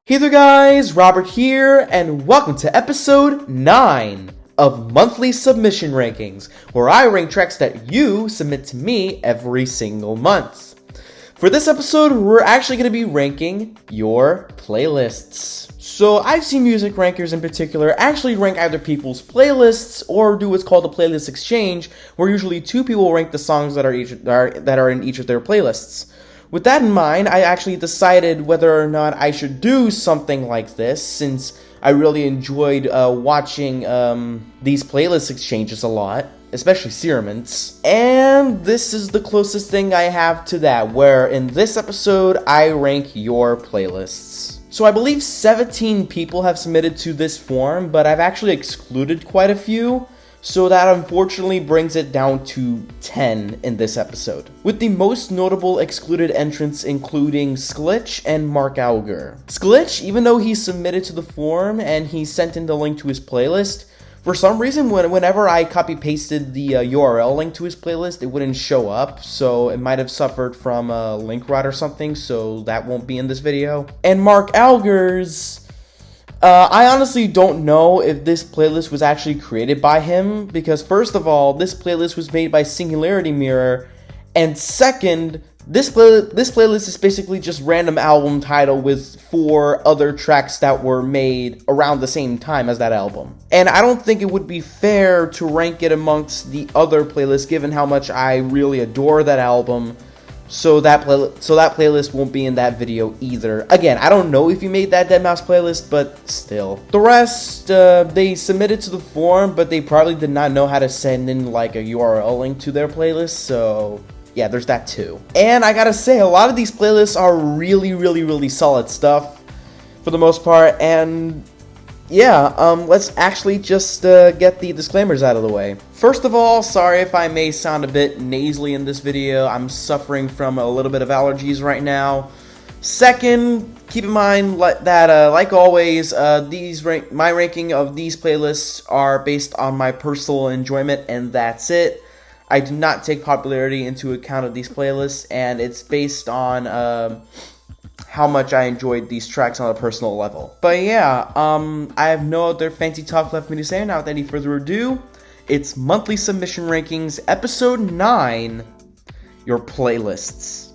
Hey there guys, Robert here, and welcome to episode 9 of Monthly Submission Rankings, where I rank tracks that you submit to me every single month. For this episode, we're actually going to be ranking your playlists. So I've seen music rankers in particular actually rank either people's playlists or do what's called a playlist exchange, where usually two people rank the songs that are in each of their playlists. With that in mind, I actually decided whether or not I should do something like this, since I really enjoyed watching these playlist exchanges a lot, especially Searments. And this is the closest thing I have to that, where in this episode, I rank your playlists. So I believe 17 people have submitted to this form, but I've actually excluded quite a few. So that unfortunately brings it down to 10 in this episode, with the most notable excluded entrants including Sklitch and Mark Alger. Sklitch, even though he submitted to the form and he sent in the link to his playlist, for some reason whenever I copy-pasted the URL link to his playlist, it wouldn't show up, so it might have suffered from a link rot or something, so that won't be in this video. And Mark Alger's... I honestly don't know if this playlist was actually created by him, because first of all, this playlist was made by Singularity Mirror, and second, this playlist is basically just random album title with 4 other tracks that were made around the same time as that album. And I don't think it would be fair to rank it amongst the other playlists, given how much I really adore that album. So that playlist won't be in that video either. Again, I don't know if you made that deadmau5 playlist, but still. The rest, they submitted to the form, but they probably did not know how to send in like a URL link to their playlist, so yeah, there's that too. And I gotta say, a lot of these playlists are really solid stuff for the most part, and yeah, let's actually just get the disclaimers out of the way. First of all, sorry if I may sound a bit nasally in this video. I'm suffering from a little bit of allergies right now. Second, keep in mind that, like always, my ranking of these playlists are based on my personal enjoyment, and that's it. I do not take popularity into account of these playlists, and it's based on how much I enjoyed these tracks on a personal level. But yeah, I have no other fancy talk left for me to say. Now, without any further ado, it's Monthly Submission Rankings, Episode 9, Your Playlists.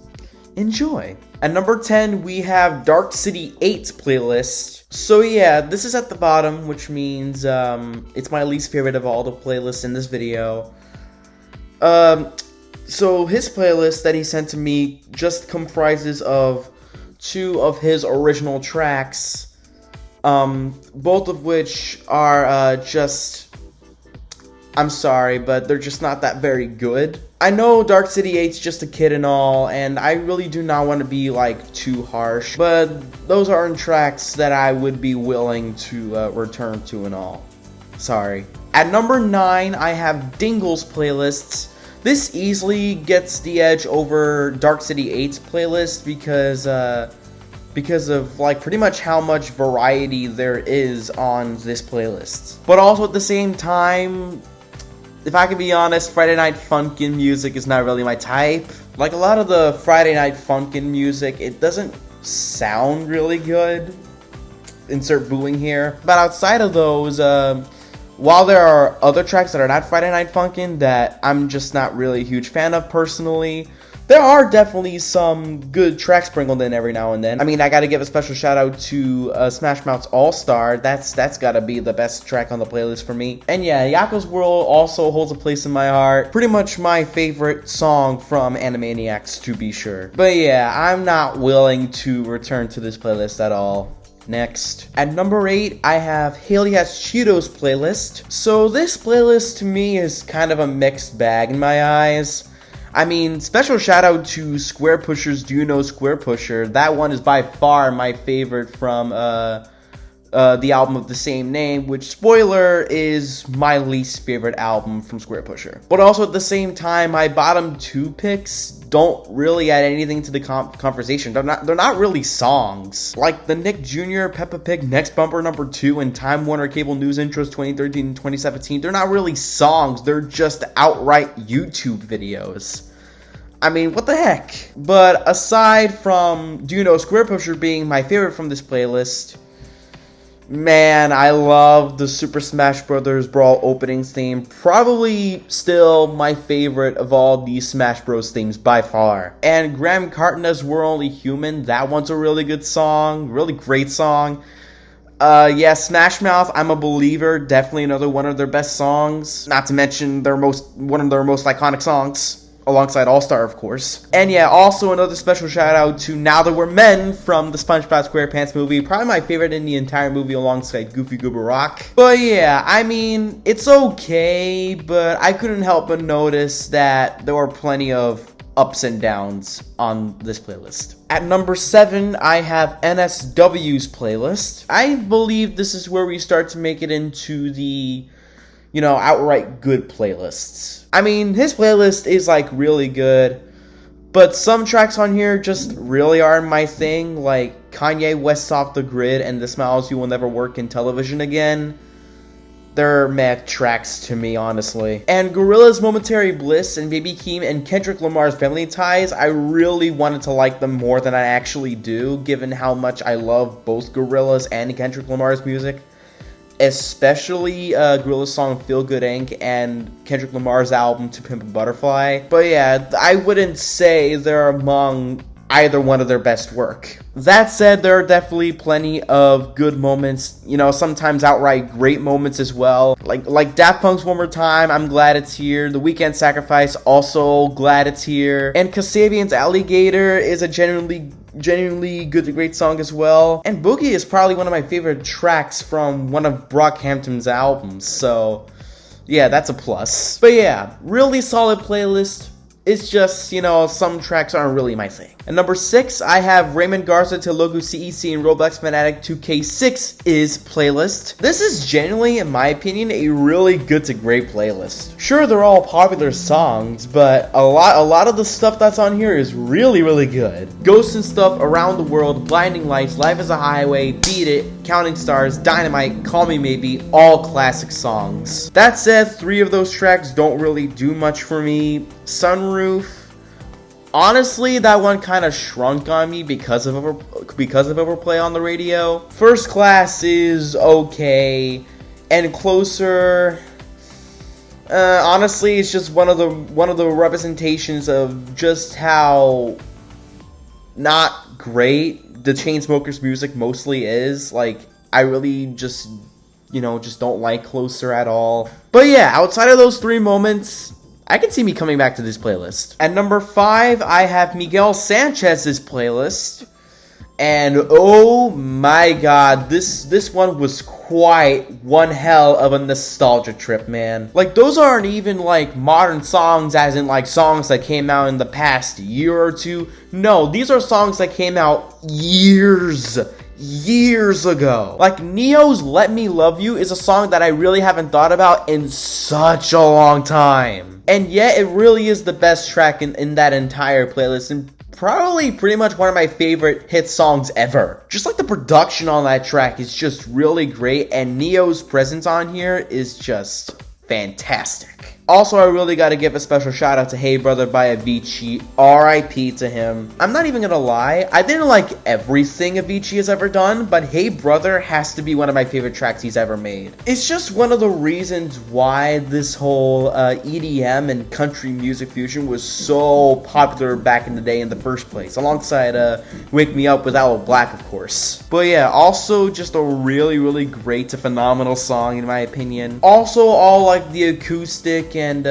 Enjoy. At number 10, we have Dark City 8's playlist. So yeah, this is at the bottom, which means it's my least favorite of all the playlists in this video. So his playlist that he sent to me just comprises of 2 of his original tracks, both of which are I'm sorry, but they're just not that very good. I know Dark City 8's just a kid and all, and I really do not want to be like too harsh, but those aren't tracks that I would be willing to return to and all. Sorry. At number 9, I have Dingle's playlists. This easily gets the edge over Dark City 8's playlist because of like pretty much how much variety there is on this playlist. But also at the same time, if I can be honest, Friday Night Funkin' music is not really my type. Like a lot of the Friday Night Funkin' music, it doesn't sound really good. Insert booing here. But outside of those, while there are other tracks that are not Friday Night Funkin' that I'm just not really a huge fan of personally, there are definitely some good tracks sprinkled in every now and then. I mean, I gotta give a special shout out to Smash Mouth's All-Star. That's gotta be the best track on the playlist for me. And yeah, Yako's World also holds a place in my heart. Pretty much my favorite song from Animaniacs, to be sure. But yeah, I'm not willing to return to this playlist at all. Next. At number 8, I have Haley Has Cheetos playlist. So this playlist to me is kind of a mixed bag in my eyes. I mean, special shout out to Square Pusher's Do You Know Square Pusher. That one is by far my favorite from the album of the same name, which, spoiler, is my least favorite album from Square Pusher. But also at the same time, my bottom 2 picks don't really add anything to the conversation. They're not really songs. Like the Nick Jr. Peppa Pig Next Bumper number 2 and Time Warner Cable News Intros 2013 and 2017, they're not really songs. They're just outright YouTube videos. I mean, what the heck? But aside from Do You Know Square Pusher being my favorite from this playlist, man, I love the Super Smash Bros. Brawl opening theme. Probably still my favorite of all these Smash Bros. Themes by far. And Graham Cartner's We're Only Human, that one's a really good song. Really great song. Yeah, Smash Mouth, I'm a Believer. Definitely another one of their best songs. Not to mention one of their most iconic songs. Alongside All-Star, of course. And yeah, also another special shout out to Now That We're Men from the SpongeBob SquarePants movie. Probably my favorite in the entire movie alongside Goofy Goober Rock. But yeah, I mean, it's okay, but I couldn't help but notice that there were plenty of ups and downs on this playlist. At number 7, I have NSW's playlist. I believe this is where we start to make it into the, outright good playlists. I mean, his playlist is, really good, but some tracks on here just really aren't my thing, like Kanye West's Off the Grid and The Smiles You Will Never Work in Television Again. They're meh tracks to me, honestly. And Gorillaz' Momentary Bliss and Baby Keem and Kendrick Lamar's Family Ties, I really wanted to like them more than I actually do, given how much I love both Gorillaz and Kendrick Lamar's music. Especially Gorillaz' song Feel Good Inc. and Kendrick Lamar's album To Pimp a Butterfly. But yeah, I wouldn't say they're among either one of their best work. That said, there are definitely plenty of good moments, sometimes outright great moments as well. Like Daft Punk's One More Time, I'm glad it's here. The Weeknd Sacrifice, also glad it's here. And Kasabian's Alligator is a genuinely good to great song as well. And Boogie is probably one of my favorite tracks from one of Brockhampton's albums, so yeah, that's a plus. But yeah, really solid playlist. It's just, some tracks aren't really my thing. At number 6, I have Raymond Garza, Telugu CEC, and Roblox Fanatic 2K6 is playlist. This is genuinely, in my opinion, a really good to great playlist. Sure, they're all popular songs, but a lot of the stuff that's on here is really, really good. Ghosts and Stuff, Around the World, Blinding Lights, Life is a Highway, Beat It, Counting Stars, Dynamite, Call Me Maybe, all classic songs. That said, 3 of those tracks don't really do much for me. Sunroof, honestly, that one kind of shrunk on me because of overplay on the radio. First Class is okay, and Closer, honestly, it's just one of the representations of just how not great the Chainsmokers music mostly is. Like, I really just don't like Closer at all. But yeah, outside of those 3 moments, I can see me coming back to this playlist. At number 5, I have Miguel Sanchez's playlist. And oh my god, this one was quite one hell of a nostalgia trip, man. Like, those aren't even modern songs as in songs that came out in the past year or two. No, these are songs that came out years ago. Like, Neo's Let Me Love You is a song that I really haven't thought about in such a long time. And yet, it really is the best track in that entire playlist, and probably pretty much one of my favorite hit songs ever. Just the production on that track is just really great, and Neo's presence on here is just fantastic. Also, I really gotta give a special shout out to Hey Brother by Avicii. R.I.P. to him. I'm not even gonna lie, I didn't like everything Avicii has ever done, but Hey Brother has to be one of my favorite tracks he's ever made. It's just one of the reasons why this whole EDM and country music fusion was so popular back in the day in the first place, alongside Wake Me Up with Aloe Black, of course. But yeah, also just a really, really great to phenomenal song in my opinion. Also, all the acoustic and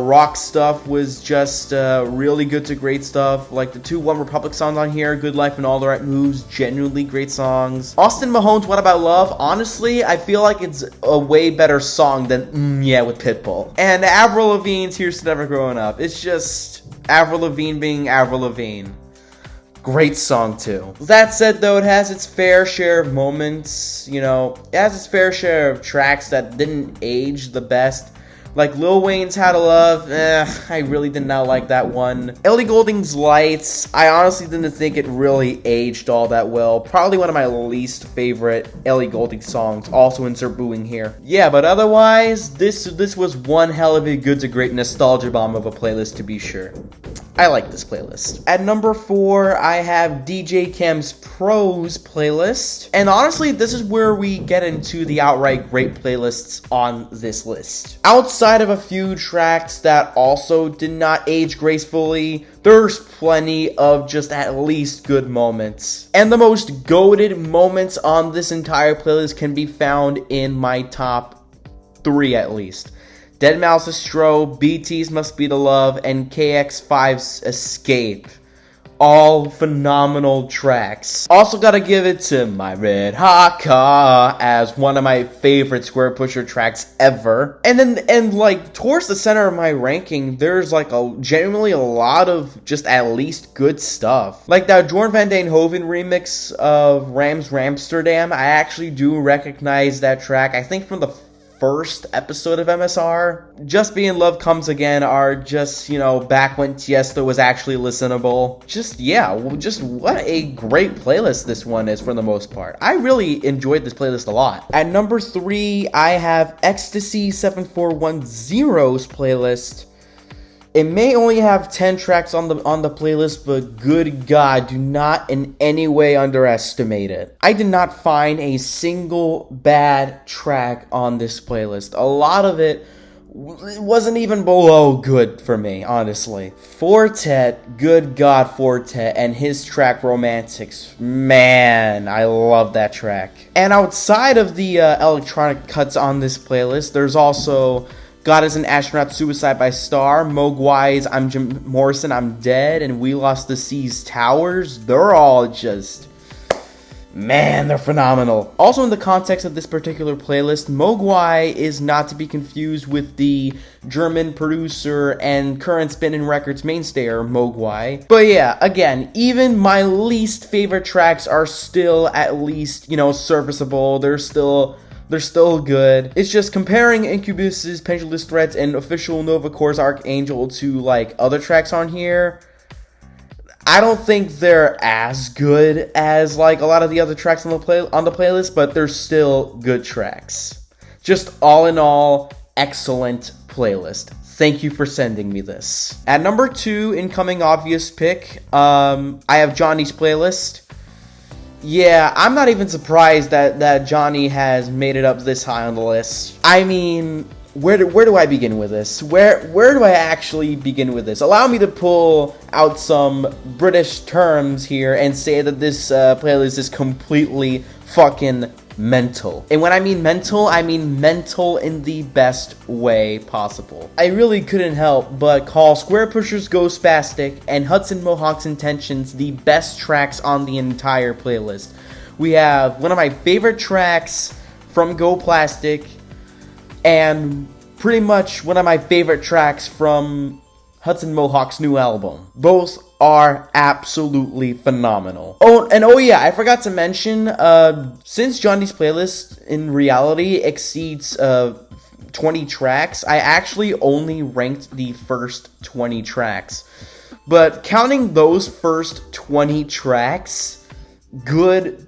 rock stuff was just really good to great stuff. Like the 2 One Republic songs on here, Good Life and All the Right Moves, genuinely great songs. Austin Mahone's What About Love, honestly, I feel like it's a way better song than Yeah with Pitbull. And Avril Lavigne's Here's to Never Growing Up. It's just Avril Lavigne being Avril Lavigne. Great song too. That said though, it has its fair share of moments, it has its fair share of tracks that didn't age the best. Like Lil Wayne's How to Love, I really did not like that one. Ellie Goulding's Lights, I honestly didn't think it really aged all that well. Probably one of my least favorite Ellie Goulding songs. Also insert booing here. Yeah, but otherwise, this was one hell of a good to great nostalgia bomb of a playlist to be sure. I like this playlist. At number 4, I have DJ Cam's Pros playlist. And honestly, this is where we get into the outright great playlists on this list. Outside of a few tracks that also did not age gracefully, there's plenty of just at least good moments. And the most goated moments on this entire playlist can be found in my top 3 at least. Deadmau5's Stro, BT's Must Be the Love, and KX5's Escape. All phenomenal tracks. Also gotta give it to My Red Hot Car as one of my favorite Square Pusher tracks ever. And like towards the center of my ranking, there's like genuinely a lot of just at least good stuff. Like that Jorn van den Hoven remix of Rams Ramsterdam, I actually do recognize that track. I think from the first episode of MSR. Just Be in Love Comes Again are just, back when Tiesto was actually listenable. Just what a great playlist this one is for the most part. I really enjoyed this playlist a lot. At number 3, I have Ecstasy 7410's playlist. It may only have 10 tracks on the playlist, but good God, do not in any way underestimate it. I did not find a single bad track on this playlist. A lot of it wasn't even below good for me, honestly. Fortet, good God, Fortet, and his track Romantics. Man, I love that track. And outside of the electronic cuts on this playlist, there's also God is an Astronaut, Suicide by Star, Mogwai's I'm Jim Morrison, I'm Dead, and We Lost the Seas Towers. They're all just, man, they're phenomenal. Also in the context of this particular playlist, Mogwai is not to be confused with the German producer and current Spinnin' Records mainstayer, Mogwai. But yeah, again, even my least favorite tracks are still at least, serviceable. They're still good. It's just comparing Incubus's Pendulous Threats and official Nova Corps Archangel to like other tracks on here. I don't think they're as good as like a lot of the other tracks on the playlist, but they're still good tracks. Just all in all, excellent playlist. Thank you for sending me this. At number 2, incoming obvious pick, I have JONNY's playlist. Yeah, I'm not even surprised that JONNY has made it up this high on the list. I mean, where do I begin with this? Where do I actually begin with this? Allow me to pull out some British terms here and say that this playlist is completely fucking mental. And when I mean mental in the best way possible. I really couldn't help but call Square Pushers Go Spastic and Hudson Mohawk's Intentions the best tracks on the entire playlist. We have one of my favorite tracks from Go Plastic and pretty much one of my favorite tracks from Hudson Mohawk's new album. Both are absolutely phenomenal. Oh yeah, I forgot to mention, since JONNY's playlist in reality exceeds 20 tracks, I actually only ranked the first 20 tracks. But counting those first 20 tracks, good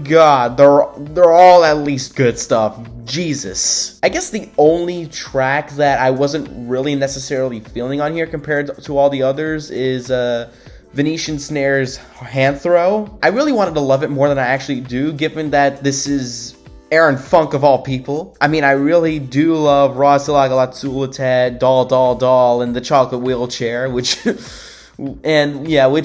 God, they're all at least good stuff. Jesus. I guess the only track that I wasn't really necessarily feeling on here compared to all the others is Venetian Snare's Hand Throw. I really wanted to love it more than I actually do, given that this is Aaron Funk of all people. I mean, I really do love Rossilagalatsulated, Doll, and the Chocolate Wheelchair, which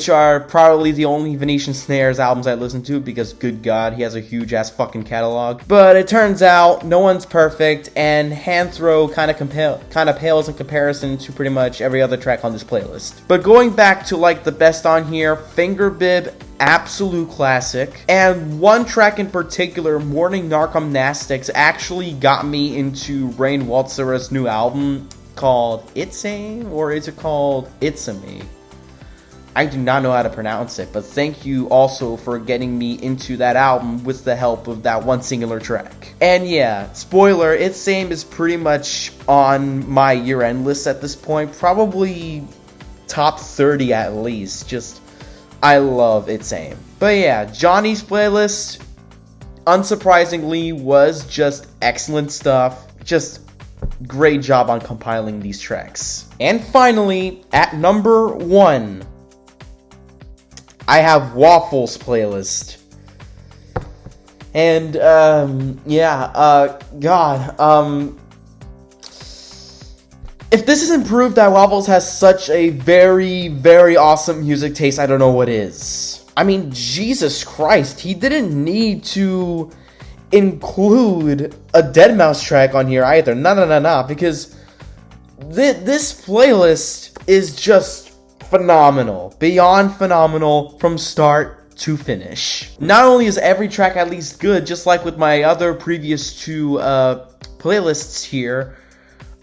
are probably the only Venetian Snares albums I listen to, because good God, he has a huge ass fucking catalog. But it turns out no one's perfect, and Hand Throw kind of pales in comparison to pretty much every other track on this playlist. But going back to like the best on here, Finger Bib, absolute classic. And one track in particular, Morning Narcomnastics, actually got me into Rain Waltzera's new album called It's A, or is it called It's A Me? I do not know how to pronounce it, but thank you also for getting me into that album with the help of that one singular track. And yeah, spoiler, It's Same is pretty much on my year-end list at this point, probably top 30 at least. Just, I love It's Same. But yeah, Johnny's playlist, unsurprisingly, was just excellent stuff. Just great job on compiling these tracks. And finally, at number 1, I have Waffles playlist. And, if this isn't proof that Waffles has such a very, very awesome music taste, I don't know what is. I mean, Jesus Christ, he didn't need to include a deadmau5 track on here either. No, because this playlist is just phenomenal. Beyond phenomenal from start to finish. Not only is every track at least good, just like with my other previous 2 playlists here,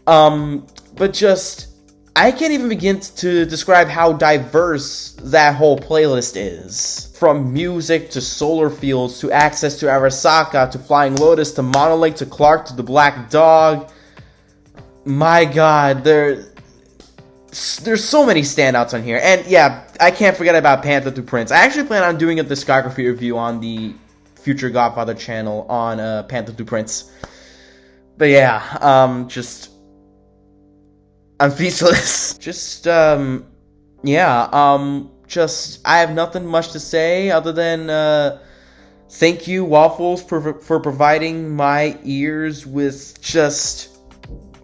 but just, I can't even begin to describe how diverse that whole playlist is. From music to Solar Fields to Access to Arasaka to Flying Lotus to Monolake to Clark to The Black Dog. My god, there's so many standouts on here. And yeah, I can't forget about Panther to Prince. I actually plan on doing a discography review on the Future Godfather channel on Panther to Prince. But yeah, I'm speechless. I have nothing much to say other than, thank you, Waffles, for providing my ears with just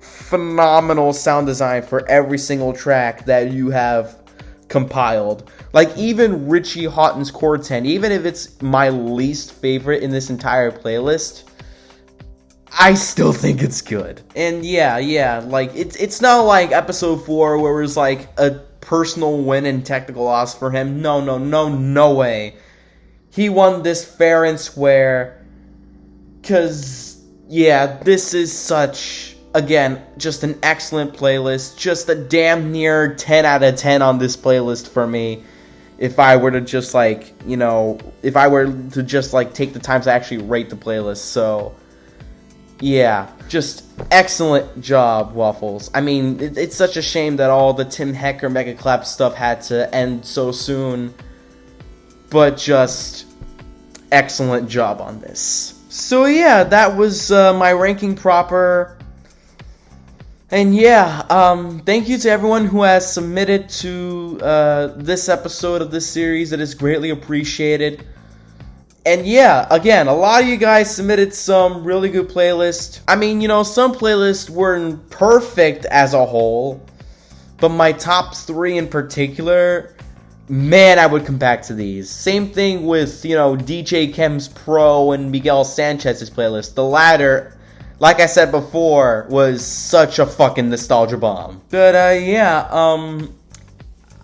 phenomenal sound design for every single track that you have compiled. Like, even Richie Houghton's Chord 10, even if it's my least favorite in this entire playlist, I still think it's good. And yeah, like, it's not like episode 4 where it was like a personal win and technical loss for him. No way. He won this fair and square. Cause, yeah, this is such, again, just an excellent playlist. Just a damn near 10 out of 10 on this playlist for me. If I were to just like, take the time to actually rate the playlist. So, yeah, just excellent job, Waffles. I mean, it's such a shame that all the Tim Hecker Mega Clap stuff had to end so soon. But just excellent job on this. So yeah, that was my ranking proper. And yeah, thank you to everyone who has submitted to this episode of this series. It is greatly appreciated. And yeah, again, a lot of you guys submitted some really good playlists. I mean, some playlists weren't perfect as a whole, but my top 3 in particular, man, I would come back to these. Same thing with, DJ Chem's Pro and Miguel Sanchez's playlist. The latter, like I said before, was such a fucking nostalgia bomb. But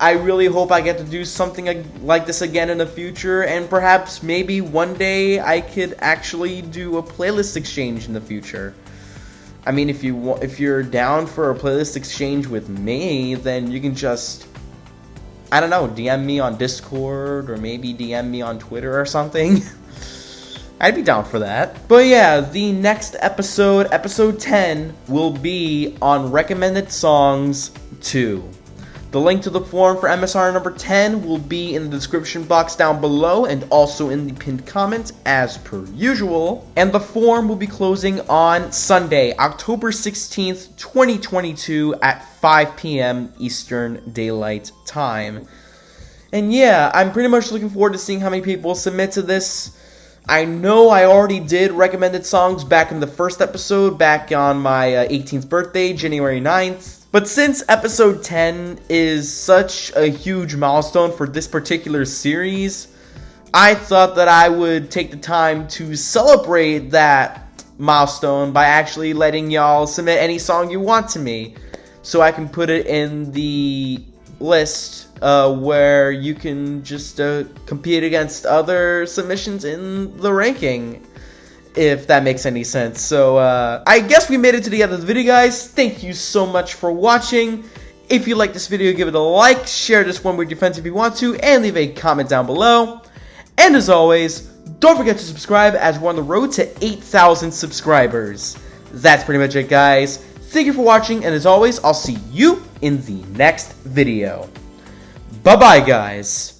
I really hope I get to do something like this again in the future, and perhaps maybe one day I could actually do a playlist exchange in the future. I mean, if you're down for a playlist exchange with me, then you can just, I don't know, DM me on Discord or maybe DM me on Twitter or something. I'd be down for that. But yeah, the next episode, episode 10, will be on Recommended Songs 2. The link to the forum for MSR number 10 will be in the description box down below and also in the pinned comment as per usual. And the forum will be closing on Sunday, October 16th, 2022 at 5 p.m. Eastern Daylight Time. And yeah, I'm pretty much looking forward to seeing how many people submit to this. I know I already did recommended songs back in the first episode, back on my 18th birthday, January 9th. But since episode 10 is such a huge milestone for this particular series, I thought that I would take the time to celebrate that milestone by actually letting y'all submit any song you want to me, so I can put it in the list where you can just compete against other submissions in the ranking, if that makes any sense. So I guess we made it to the end of the video, guys. Thank you so much for watching. If you like this video, give it a like, share this one with your friends if you want to, and leave a comment down below. And as always, don't forget to subscribe as we're on the road to 8,000 subscribers. That's pretty much it, guys. Thank you for watching, and as always, I'll see you in the next video. Bye-bye, guys.